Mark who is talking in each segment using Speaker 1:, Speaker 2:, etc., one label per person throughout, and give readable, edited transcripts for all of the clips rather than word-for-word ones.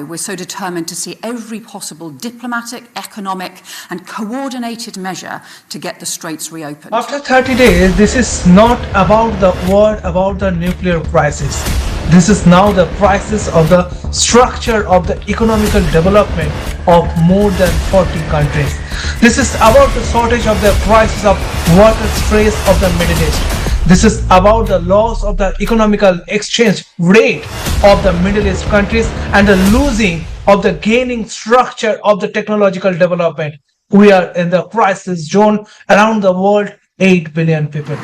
Speaker 1: We're so determined to see every possible diplomatic, economic and coordinated measure to get the straits reopened.
Speaker 2: After 30 days, this is not about the war about the nuclear crisis. This is now the crisis of the structure of the economical development of more than 40 countries. This is about the shortage of the crisis of water stress of the Middle East. This is about the loss of the economical exchange rate of the Middle East countries and the losing of the gaining structure of the technological development. We are in the crisis zone around the world, 8 billion people.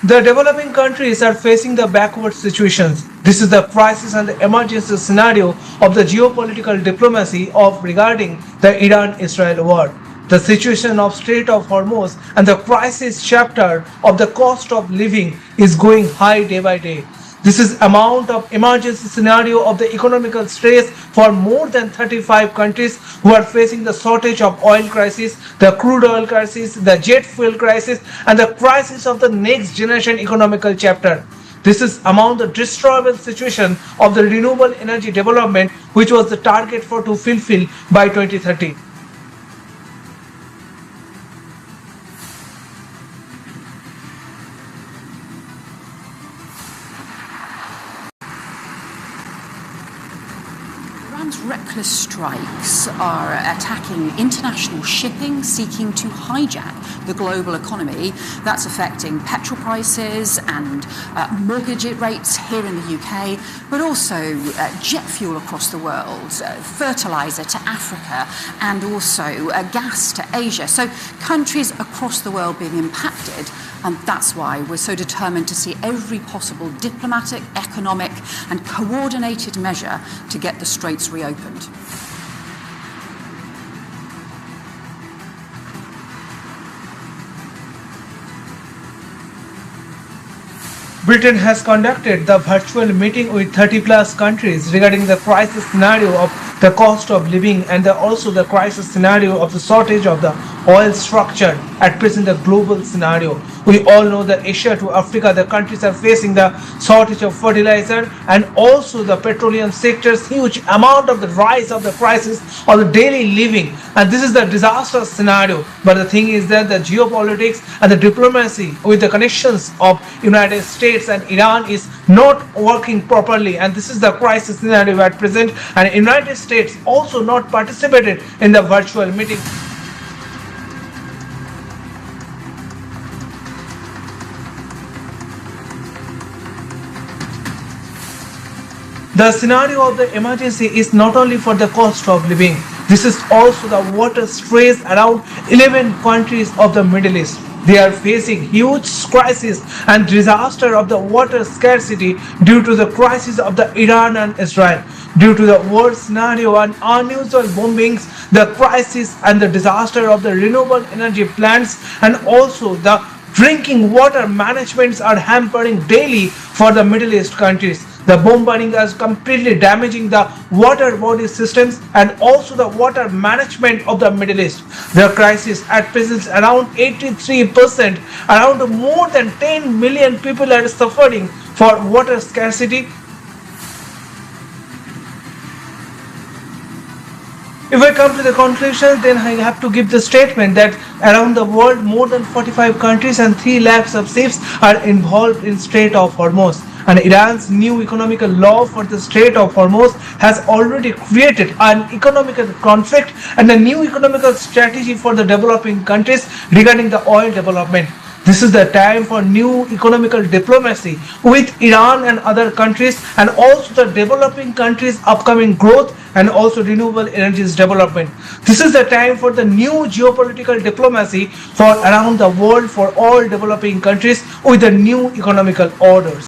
Speaker 2: The developing countries are facing the backward situations. This is the crisis and the emergency scenario of the geopolitical diplomacy of regarding the Iran-Israel war. The situation of Strait of Hormuz and the crisis chapter of the cost of living is going high day by day. This is amount of emergency scenario of the economical stress for more than 35 countries who are facing the shortage of oil crisis, the crude oil crisis, the jet fuel crisis, and the crisis of the next generation economical chapter. This is among the desirable situation of the renewable energy development, which was the target for to fulfill by 2030.
Speaker 1: Iran's reckless strikes are attacking international shipping, seeking to hijack the global economy. That's affecting petrol prices and mortgage rates here in the UK, but also jet fuel across the world, fertilizer to Africa, and also gas to Asia. So countries across the world being impacted, and that's why we're so determined to see every possible diplomatic, economic and coordinated measure to get the straits reopened.
Speaker 2: Britain has conducted the virtual meeting with 30 plus countries regarding the crisis scenario of the cost of living and also the crisis scenario of the shortage of the oil structure at present the global scenario. We all know that Asia to Africa, the countries are facing the shortage of fertilizer and also the petroleum sector's huge amount of the rise of the prices of the daily living. And this is the disastrous scenario. But the thing is that the geopolitics and the diplomacy with the connections of United States and Iran is not working properly. And this is the crisis scenario at present. And United States also not participated in the virtual meeting. The scenario of the emergency is not only for the cost of living. This is also the water stress around 11 countries of the Middle East. They are facing huge crisis and disaster of the water scarcity due to the crisis of the Iran and Israel. Due to the war scenario and unusual bombings, the crisis and the disaster of the renewable energy plants and also the drinking water managements are hampering daily for the Middle East countries. The bombarding is completely damaging the water body systems and also the water management of the Middle East. The crisis at present around 83%, around more than 10 million people are suffering for water scarcity. If I come to the conclusion, then I have to give the statement that around the world more than 45 countries and 3 lakhs of ships are involved in Strait of Hormuz. And Iran's new economical law for the Strait of Hormuz has already created an economical conflict and a new economical strategy for the developing countries regarding the oil development. This is the time for new economical diplomacy with Iran and other countries and also the developing countries' upcoming growth and also renewable energies development. This is the time for the new geopolitical diplomacy for around the world for all developing countries with the new economical orders.